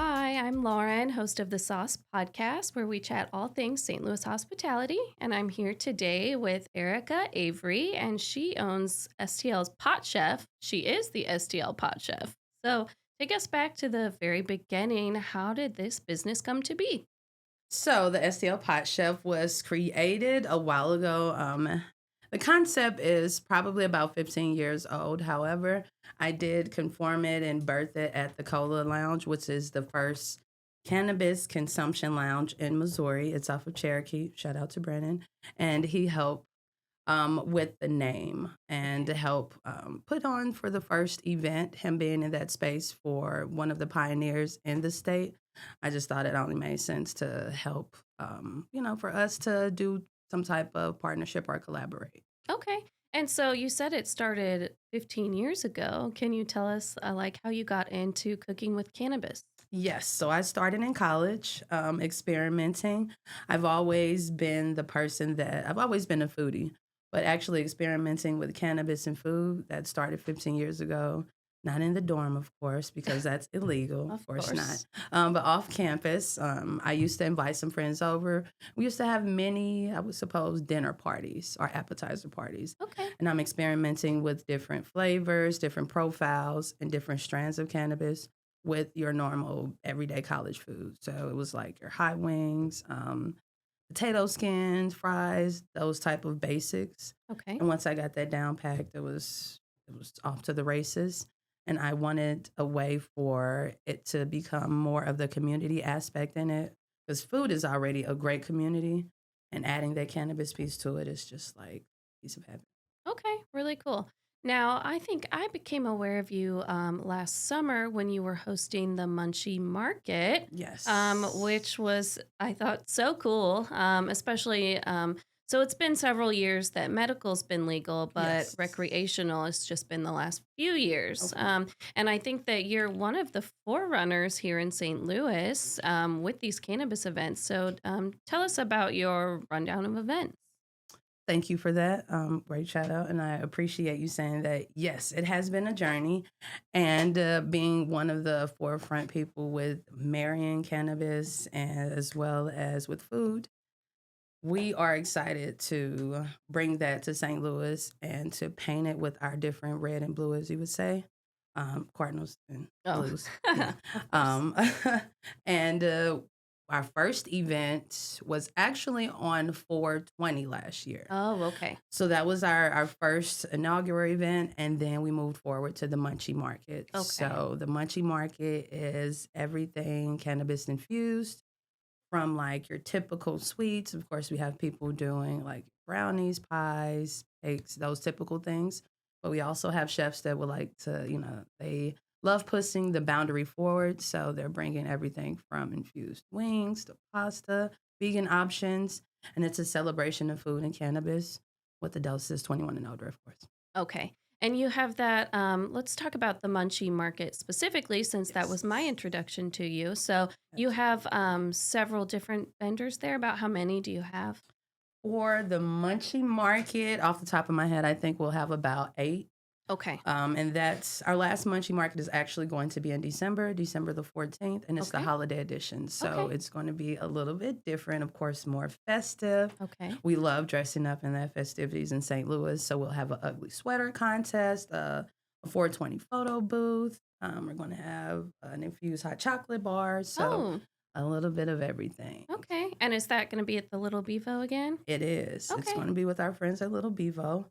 Hi, I'm Lauren, host of the Sauce Podcast, where we chat all things St. Louis hospitality. And I'm here today with Arica Avery, and she owns STL's Pot Chef. She is the STL Pot Chef. So take us back to the very beginning. How did this business come to be? So the STL Pot Chef was created a while ago. The concept is probably about 15 years old. However, I did conform it and birth it at the Cola Lounge, which is the first cannabis consumption lounge in Missouri. It's off of Cherokee. Shout out to Brennan. And he helped with the name and to help put on for the first event, him being in that space for one of the pioneers in the state. I just thought it only made sense to help, for us to do some type of partnership or collaborate. Okay. And so you said it started 15 years ago. Can you tell us how you got into cooking with cannabis? Yes, so I started in college experimenting. I've always been a foodie, but actually experimenting with cannabis and food that started 15 years ago. Not in the dorm, of course, because that's illegal. Of Of course not. course. But off campus, I used to invite some friends over. We used to have many, I would suppose, dinner parties or appetizer parties. Okay. And I'm experimenting with different flavors, different profiles, and different strands of cannabis with your normal everyday college food. So it was like your hot wings, potato skins, fries, those type of basics. Okay. And once I got that down packed, it was off to the races. And I wanted a way for it to become more of the community aspect in it, because food is already a great community, and adding that cannabis piece to it is just like a piece of heaven. Okay, really cool. Now, I think I became aware of you last summer when you were hosting the Munchie Market, Yes. which was, I thought, so cool, especially. So it's been several years that medical's been legal, but Yes. recreational has just been the last few years. Okay. And I think that you're one of the forerunners here in St. Louis with these cannabis events. So tell us about your rundown of events. Thank you for that. Great shout out. And I appreciate you saying that. Yes, it has been a journey. And being one of the forefront people with marrying cannabis and as well as with food, we are excited to bring that to St. Louis and to paint it with our different red and blue, as you would say, cardinals and Oh, blues. Yeah. of course. Um, and our first event was actually on 4/20 last year. Oh, okay. So that was our first inaugural event, and then we moved forward to the Munchie Market. Okay. So the Munchie Market is everything cannabis infused, from like your typical sweets. Of course, we have people doing like brownies, pies, cakes, those typical things. But we also have chefs that would like to, they love pushing the boundary forward. So they're bringing everything from infused wings to pasta, vegan options. And it's a celebration of food and cannabis with the doses 21 and older, of course. Okay. And you have that. Let's talk about the Munchie Market specifically, since that was my Yes. introduction to you. So you Absolutely. have several different vendors there. About how many do you have? For the Munchie Market, off the top of my head, I think we'll have about 8. Okay. And that's our last Munchie Market is actually going to be in December, December the 14th, and it's the Okay. holiday edition. So Okay. it's going to be a little bit different, of course, more festive. Okay. We love dressing up in that festivities in St. Louis. So we'll have an ugly sweater contest, a 420 photo booth. We're going to have an infused hot chocolate bar. So Oh, a little bit of everything. okay. And is that going to be at the Little Bevo again? It is. It's Okay. going to be with our friends at Little Bevo.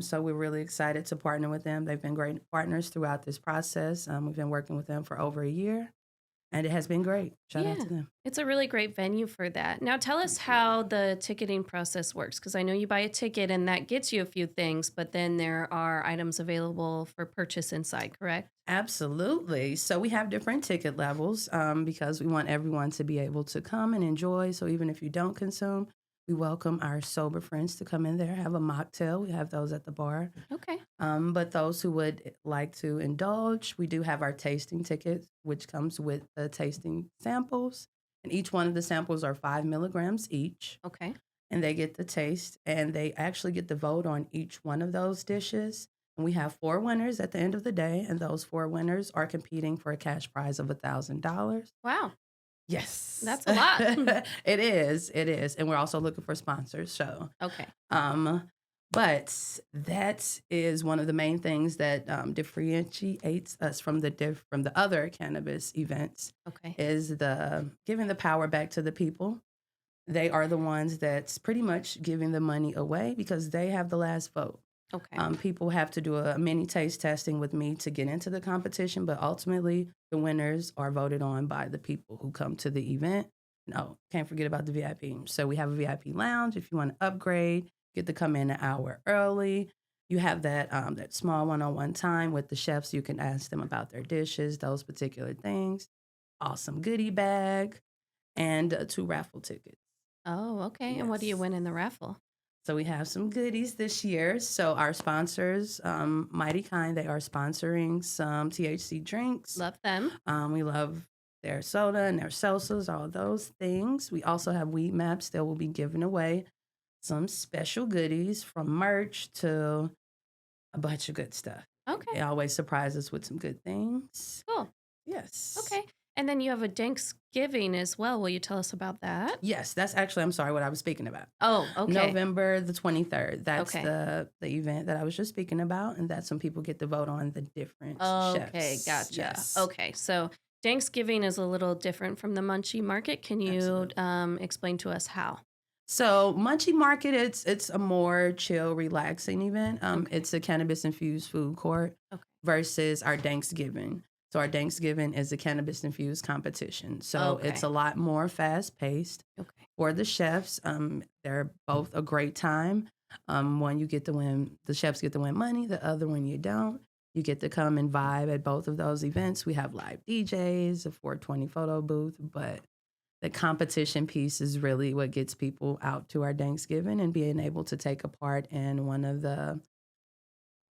So we're really excited to partner with them. They've been great partners throughout this process. We've been working with them for over a year, and it has been great. Shout out Yeah. to them. It's a really great venue for that. Now, tell us Absolutely. how the ticketing process works, because I know you buy a ticket and that gets you a few things, but then there are items available for purchase inside, correct? Absolutely. So we have different ticket levels because we want everyone to be able to come and enjoy. So even if you don't consume, we welcome our sober friends to come in there, have a mocktail. We have those at the bar. Okay. But those who would like to indulge, we do have our tasting tickets, which comes with the tasting samples. And each one of the samples are 5 milligrams each. Okay. And they get the taste, and they actually get the vote on each one of those dishes. And we have 4 winners at the end of the day, and those 4 winners are competing for a cash prize of $1,000. Wow. Yes. That's a lot. It is, and we're also looking for sponsors, so, Okay. but that is one of the main things that, differentiates us from the other cannabis events Okay. is the giving the power back to the people. They are the ones that's pretty much giving the money away because they have the last vote. Okay. People have to do a mini taste testing with me to get into the competition, but ultimately the winners are voted on by the people who come to the event. No, can't forget about the VIP. So we have a VIP lounge. If you want to upgrade, get to come in an hour early. You have that small one-on-one time with the chefs. You can ask them about their dishes, those particular things. Awesome goodie bag and 2 raffle tickets. Oh, okay. And what do you Yes. win in the raffle? So we have some goodies this year. So our sponsors, Mighty Kind, they are sponsoring some THC drinks. Love them. We love their soda and their salsas, all those things. We also have Weedmaps that will be giving away some special goodies from merch to a bunch of good stuff. Okay. They always surprise us with some good things. Cool. Yes. Okay. And then you have a Danksgiving as well. Will you tell us about that? Yes, that's actually, I'm sorry, what I was speaking about. Oh, okay. November the 23rd. That's Okay. the event that I was just speaking about, and that's when people get to vote on the different Okay, chefs. gotcha. Yes. Okay, so Thanksgiving is a little different from the Munchie Market. Can you explain to us how? So Munchie Market, it's a more chill, relaxing event. Okay. It's a cannabis-infused food court Okay. versus our Danksgiving. So our Thanksgiving is a cannabis-infused competition. So Okay. it's a lot more fast-paced. Okay. For the chefs, they're both a great time. One, you get to win, the chefs get to win money. The other one, you don't. You get to come and vibe at both of those events. We have live DJs, a 420 photo booth, but the competition piece is really what gets people out to our Thanksgiving and being able to take a part in one of the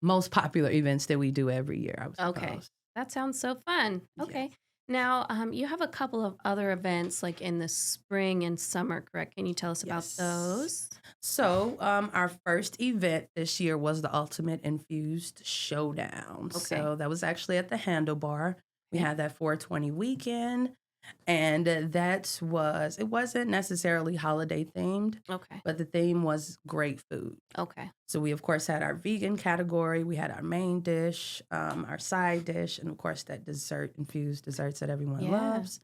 most popular events that we do every year, I would suppose. Okay. That sounds so fun. Okay. Yes. Now, you have a couple of other events like in the spring and summer, correct? Can you tell us about Yes. those? So, our first event this year was the Ultimate Infused Showdown. Okay. So that was actually at the Handlebar. We Okay. had that 420 weekend, and it wasn't necessarily holiday themed, Okay. but the theme was great food. Okay. So we, of course, had our vegan category. We had our main dish, our side dish, and of course that infused desserts that everyone Yeah. loves.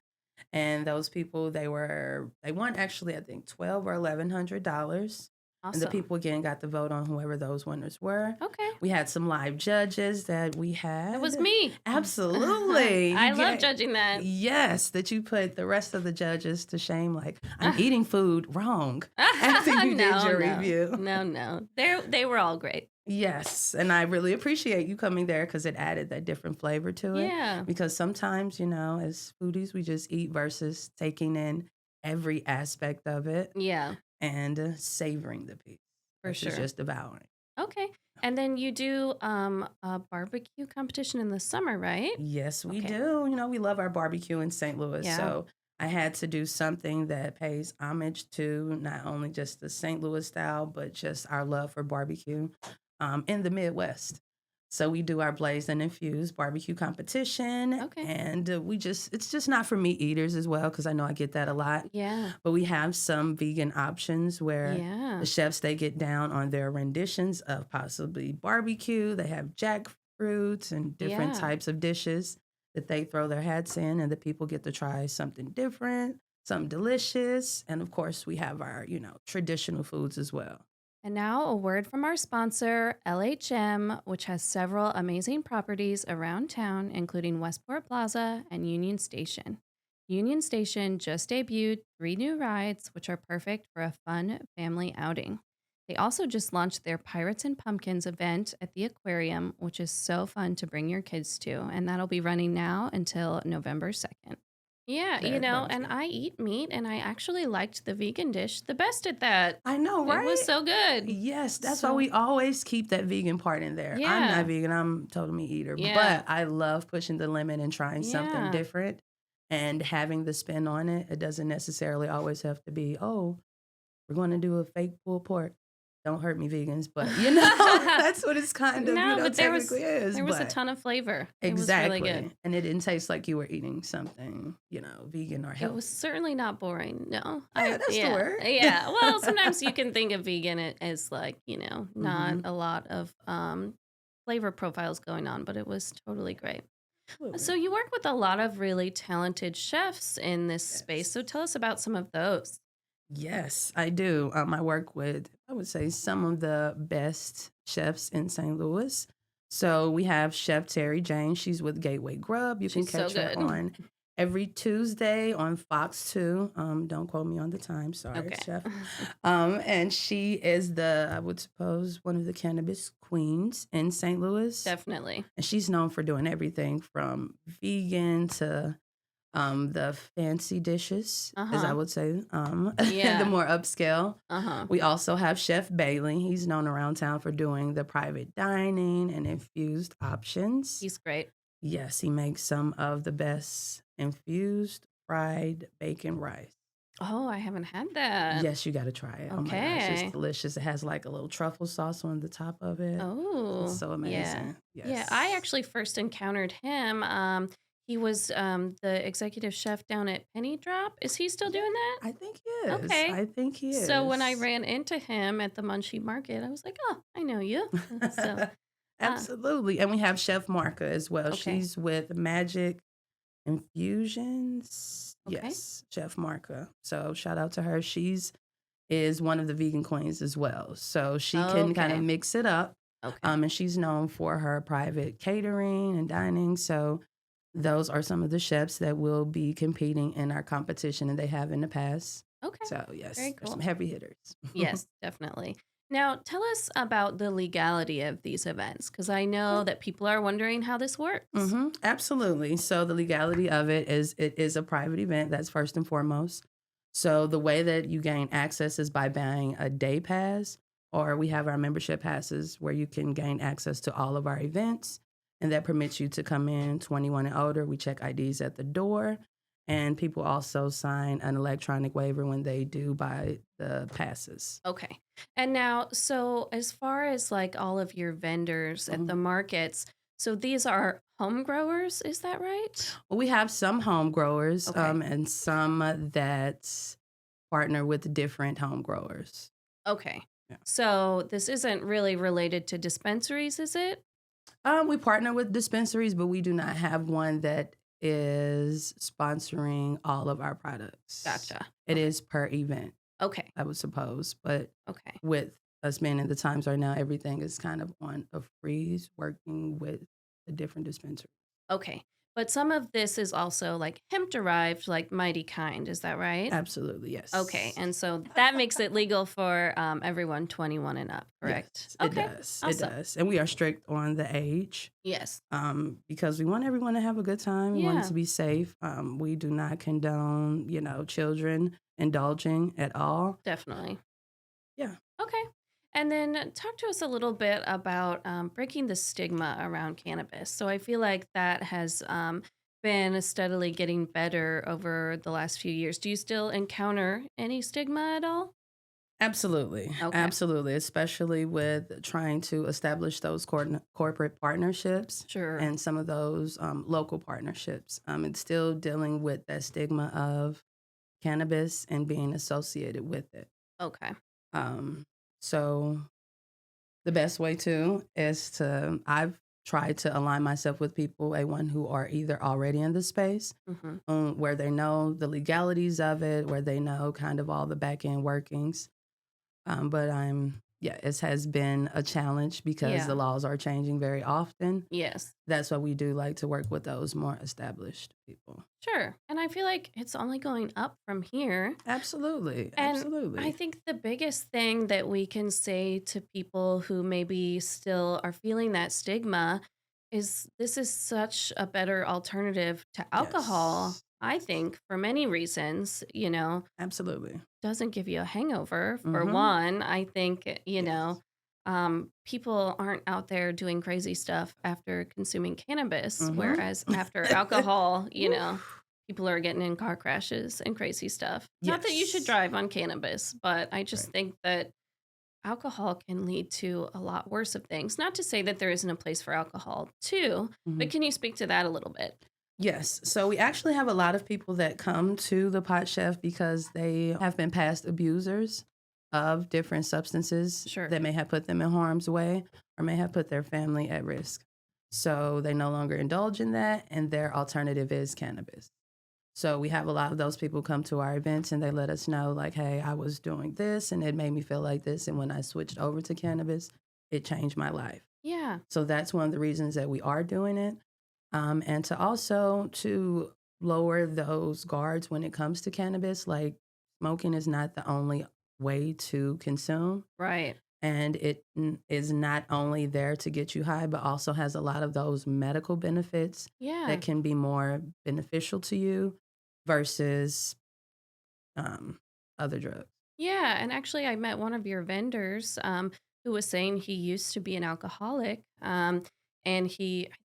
And those people, they won actually, I think, $1,200 or $1,100. And the Awesome. people again got to vote on whoever those winners were. Okay. We had some live judges that we had. It was me. Absolutely. I love Yeah. judging that. Yes, that you put the rest of the judges to shame. Like, I'm eating food wrong after you did your review. No. They were all great. Yes, and I really appreciate you coming there because it added that different flavor to it. Yeah. Because sometimes, as foodies, we just eat versus taking in every aspect of it Yeah, and savoring the piece. for versus sure. just devouring. Okay. And then you do a barbecue competition in the summer, right? Yes, we Okay. do. We love our barbecue in St. Louis. Yeah. So I had to do something that pays homage to not only just the St. Louis style, but just our love for barbecue in the Midwest. So we do our Blaze and Infused barbecue competition. Okay. And it's just not for meat eaters as well, because I know I get that a lot. Yeah. But we have some vegan options where Yeah. the chefs, they get down on their renditions of possibly barbecue. They have jackfruits and different Yeah. types of dishes that they throw their hats in, and the people get to try something different, something delicious. And of course, we have our, traditional foods as well. And now a word from our sponsor, LHM, which has several amazing properties around town, including Westport Plaza and Union Station. Union Station just debuted 3 new rides, which are perfect for a fun family outing. They also just launched their Pirates and Pumpkins event at the aquarium, which is so fun to bring your kids to, and that'll be running now until November 2nd. Yeah, That sounds and good. I eat meat, and I actually liked the vegan dish the best at that. I know, right? It was so good. Yes, that's So- why we always keep that vegan part in there. I'm Yeah. not vegan, I'm total meat eater. Yeah. But I love pushing the limit and trying something Yeah. different and having the spin on it. It doesn't necessarily always have to be, oh, we're going to do a fake pulled pork. don't hurt me, vegans, but that's what it's kind of, No, but technically is. there was a ton of flavor. It was really Exactly. good. And it didn't taste like you were eating something, vegan or It healthy. was certainly not boring. No. Yeah, that's the word. Yeah. Well, sometimes you can think of vegan as like, not a lot of flavor profiles going on, but it was totally great. Absolutely. So you work with a lot of really talented chefs in this space. So tell us about some of those. Yes, I do. I work with, I would say, some of the best chefs in St. Louis. So we have Chef Terri, Jayne. She's with Gateway Grub. You She's can catch so her good. on every Tuesday on Fox 2. Don't quote me on the time. Sorry, Okay. Chef. And she is I would suppose, one of the cannabis queens in St. Louis. Definitely. And she's known for doing everything from vegan to the fancy dishes, as I would say, the more upscale. We also have Chef Bailey. He's known around town for doing the private dining and infused options. He's great. Yes, he makes some of the best infused fried bacon rice. Oh, I haven't had that. Yes, you got to try it. Oh my gosh, it's delicious. It has like a little truffle sauce on the top of it. Oh, it's so amazing. Yeah. Yeah, I actually first encountered him. He was the executive chef down at Penny Drop. Is he still doing that? I think he is. Okay. I think he is. So when I ran into him at the Munchie Market, I was like, oh, I know you. So, absolutely. And we have Chef Marca as well. Okay. She's with Magic Infusions. Okay. Yes, Chef Marca. So shout out to her. Is one of the vegan queens as well. So she can kind of mix it up. Okay. And she's known for her private catering and dining. So those are some of the chefs that will be competing in our competition, and they have in the past. Okay. So yes, Very there's cool. some heavy hitters. Yes, definitely. Now, tell us about the legality of these events, because I know that people are wondering how this works. Absolutely. So the legality of it is a private event. That's first and foremost. So the way that you gain access is by buying a day pass, or we have our membership passes where you can gain access to all of our events. And that permits you to come in 21 and older. We check IDs at the door. And people also sign an electronic waiver when they do buy the passes. Okay. And now, so as far as like all of your vendors at the markets, so these are home growers, is that right? Well, we have some home growers and some that partner with different home growers. Okay. Yeah. So this isn't really related to dispensaries, is it? We partner with dispensaries, but we do not have one that is sponsoring all of our products. Gotcha. It is per event. Okay. I would suppose. But with us being in the times right now, everything is kind of on a freeze working with the different dispensaries. Okay. But some of this is also like hemp-derived, like Mighty Kind. Is that right? Absolutely, yes. Okay. And so that makes it legal for everyone 21 and up, correct? Yes, it does. Awesome. It does. And we are strict on the age. Yes. Because we want everyone to have a good time. We want it to be safe. We do not condone, children indulging at all. Definitely. Yeah. Okay. And then talk to us a little bit about breaking the stigma around cannabis. So I feel like that has been steadily getting better over the last few years. Do you still encounter any stigma at all? Absolutely. Okay. Absolutely. Especially with trying to establish those corporate partnerships. Sure. And some of those local partnerships. It's still dealing with that stigma of cannabis and being associated with it. Okay. So the best way is I've tried to align myself with people, one who are either already in the space, where they know the legalities of it, where they know kind of all the back end workings. But it has been a challenge because the laws are changing very often. Yes. That's why we do like to work with those more established people. Sure. And I feel like it's only going up from here. Absolutely. And absolutely. I think the biggest thing that we can say to people who maybe still are feeling that stigma is this is such a better alternative to alcohol. Yes. I think for many reasons, Absolutely. Doesn't give you a hangover for one. I think, people aren't out there doing crazy stuff after consuming cannabis, whereas after alcohol, people are getting in car crashes and crazy stuff. Yes. Not that you should drive on cannabis, but I just think that alcohol can lead to a lot worse of things. Not to say that there isn't a place for alcohol too, but Mhm. can you speak to that a little bit? Yes. So we actually have a lot of people that come to the Pot Chef because they have been past abusers of different substances Sure. that may have put them in harm's way or may have put their family at risk. So they no longer indulge in that, and their alternative is cannabis. So we have a lot of those people come to our events and they let us know, like, hey, I was doing this and it made me feel like this. And when I switched over to cannabis, it changed my life. Yeah. So that's one of the reasons that we are doing it. And to also to lower those guards when it comes to cannabis, like smoking is not the only way to consume. Right. And it is not only there to get you high, but also has a lot of those medical benefits Yeah. that can be more beneficial to you versus um, other drugs. Yeah. And actually, I met one of your vendors who was saying he used to be an alcoholic. And I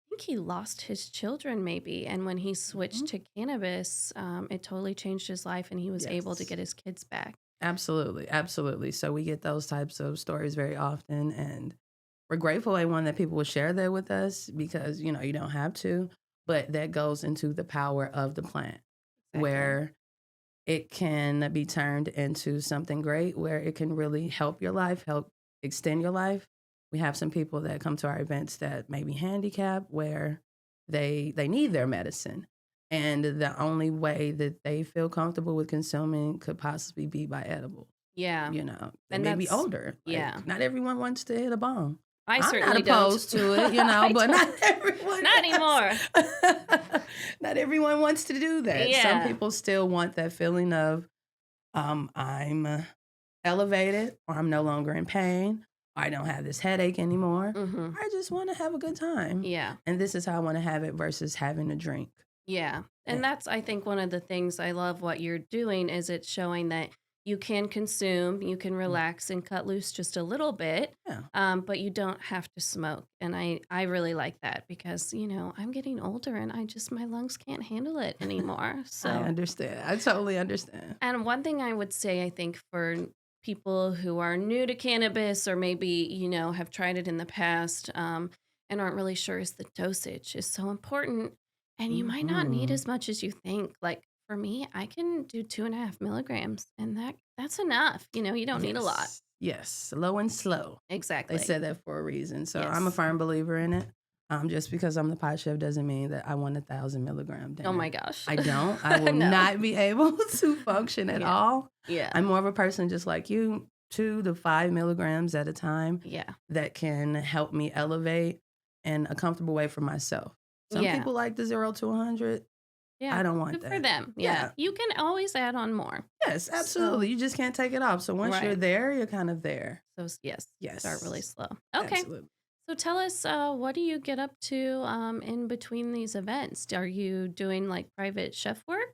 think he lost his children maybe. And when he switched Mhm. to cannabis, it totally changed his life and he was able to Yes. get his kids back. Absolutely, absolutely. So we get those types of stories very often, and we're grateful one that people will share that with us because you don't have to, but that goes into the power of the plant, Exactly. where it can be turned into something great, where it can really help your life, help extend your life. We have some people that come to our events that may be handicapped, where they need their medicine. And the only way that they feel comfortable with consuming could possibly be by edible. Yeah. They And may be that's, older. yeah, Like, not everyone wants to hit a bong. I I'm not certainly don't. opposed to it, I but don't. not everyone Not does. anymore. Not everyone wants to do that. Some Yeah. people still want that feeling of I'm elevated, or I'm no longer in pain, or I don't have this headache anymore. Hmm. I just want to have a good time. Yeah. And this is how I want to have it versus having a drink. Yeah. Yeah. And that's, I think, one of the things I love what you're doing is it's showing that you can consume, you can relax and cut loose just a little bit, Yeah. but you don't have to smoke. And I really like that because, I'm getting older and my lungs can't handle it anymore. I So, understand. I totally understand. and one thing I would say, I think, for people who are new to cannabis or maybe, have tried it in the past and aren't really sure is the dosage is so important. And you might not need Mhm. as much as you think. Like for me, I can do 2.5 milligrams and that's enough. You don't need a lot. Yes. Yes. Slow and slow. They Exactly. said that for a reason. So I'm a Yes. firm believer in it. Just because I'm the pot chef doesn't mean that I want 1,000 milligram Oh my dinner. gosh. I don't. I will No. not be able to function at Yeah. all. Yeah. I'm more of a person just like you, 2 to 5 milligrams at a time Yeah. that can help me elevate in a comfortable way for myself. Some Yeah. people like the 0 to 100. Yeah. I don't want Good for that. them. Yeah. Yeah. You can always add on more. Yes, So, absolutely. You just can't take it off. So once you're right. there, you're kind of there. So, yes, start really Yes, slow. Okay. absolutely. So tell us, what do you get up to in between these events? Are you doing like private chef work?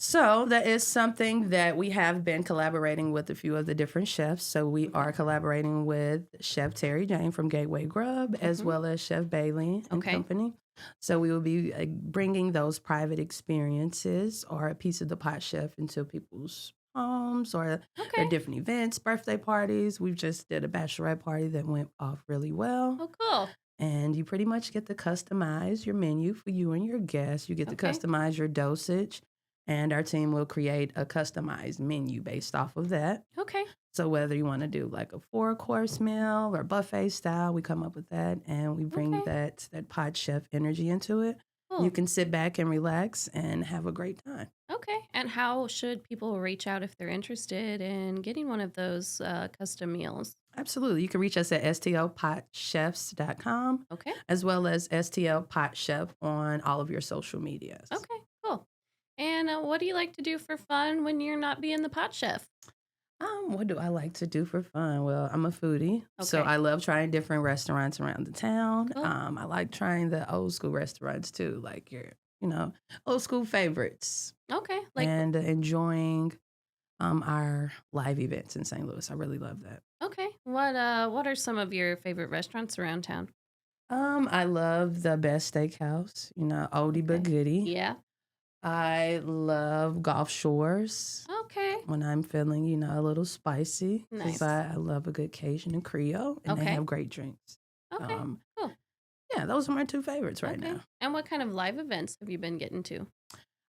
So that is something that we have been collaborating with a few of the different chefs. So we Okay. are collaborating with Chef Terri Jayne from Gateway Grub, as Hmm. well as Chef Bailey and Okay. Company. So we will be bringing those private experiences or a piece of the Pot Chef into people's homes or their Okay. different events, birthday parties. We've just did a bachelorette party that went off really well. Oh, cool. And you pretty much get to customize your menu for you and your guests. You get to Okay. customize your dosage, and our team will create a customized menu based off of that. Okay. So whether you want to do like a 4-course meal or buffet style, we come up with that, and we bring Okay. that pod chef energy into it. You Cool. can sit back and relax and have a great time. Okay. And how should people reach out if they're interested in getting one of those custom meals? Absolutely. You can reach us at stlpotchefs.com, Okay. as well as STL Pot Chef on all of your social medias. Okay. Cool. And what do you like to do for fun when you're not being the pot chef? What do I like to do for fun? Well, I'm a foodie, so Okay. I love trying different restaurants around the town. Cool. I like trying the old school restaurants too, like your old school favorites, Okay. Like, and enjoying our live events in St. Louis. I really love that. okay. What are some of your favorite restaurants around town? I love the best steakhouse, oldie but Okay. goodie. Yeah. I love Gulf Shores Okay. when I'm feeling, a little spicy. Nice. Because I love a good Cajun and Creole, and they Okay. have great drinks. Okay. Cool. Yeah, those are my two favorites right Okay. now. And what kind of live events have you been getting to?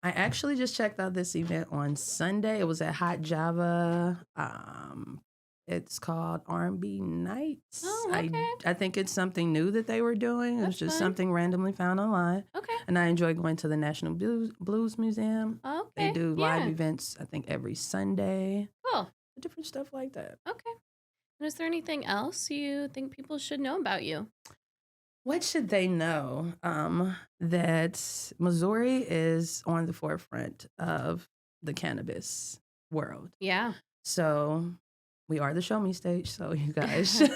I actually just checked out this event on Sunday. It was at Hot Java. It's called R&B Nights. Oh, okay. I think it's something new that they were doing. It was That's just fun. something randomly found online. Okay. And I enjoy going to the National Blues Museum. Okay. They do live Yeah. events, I think, every Sunday. Cool. Different stuff like that. Okay. And is there anything else you think people should know about you? What should they know? That Missouri is on the forefront of the cannabis world. Yeah. So we are the show me stage. So you guys should,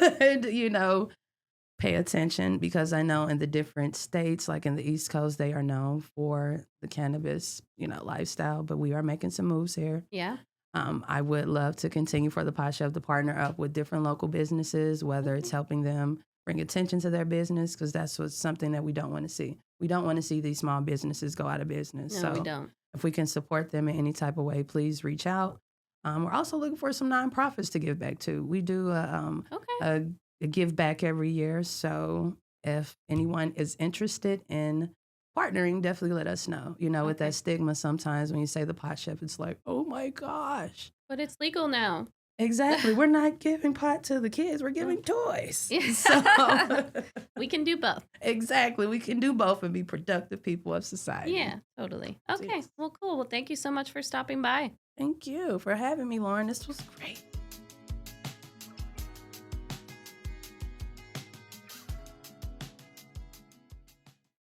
pay attention, because I know in the different states, like in the East Coast, they are known for the cannabis, lifestyle, but we are making some moves here. Yeah. I would love to continue for the Pot Chef to partner up with different local businesses, whether it's helping them bring attention to their business, because that's something that we don't want to see. We don't want to see these small businesses go out of business. No, so we don't. if we can support them in any type of way, please reach out. We're also looking for some nonprofits to give back to. We do a give back every year. So if anyone is interested in partnering, definitely let us know. With that stigma, sometimes when you say the Pot Chef, it's like, oh my gosh. But it's legal now. Exactly. We're not giving pot to the kids. We're giving toys. Yeah. So We can do both. exactly. We can do both and be productive people of society. Yeah, totally. Okay. Yes. Well, cool. Well, thank you so much for stopping by. Thank you for having me, Lauren. This was great.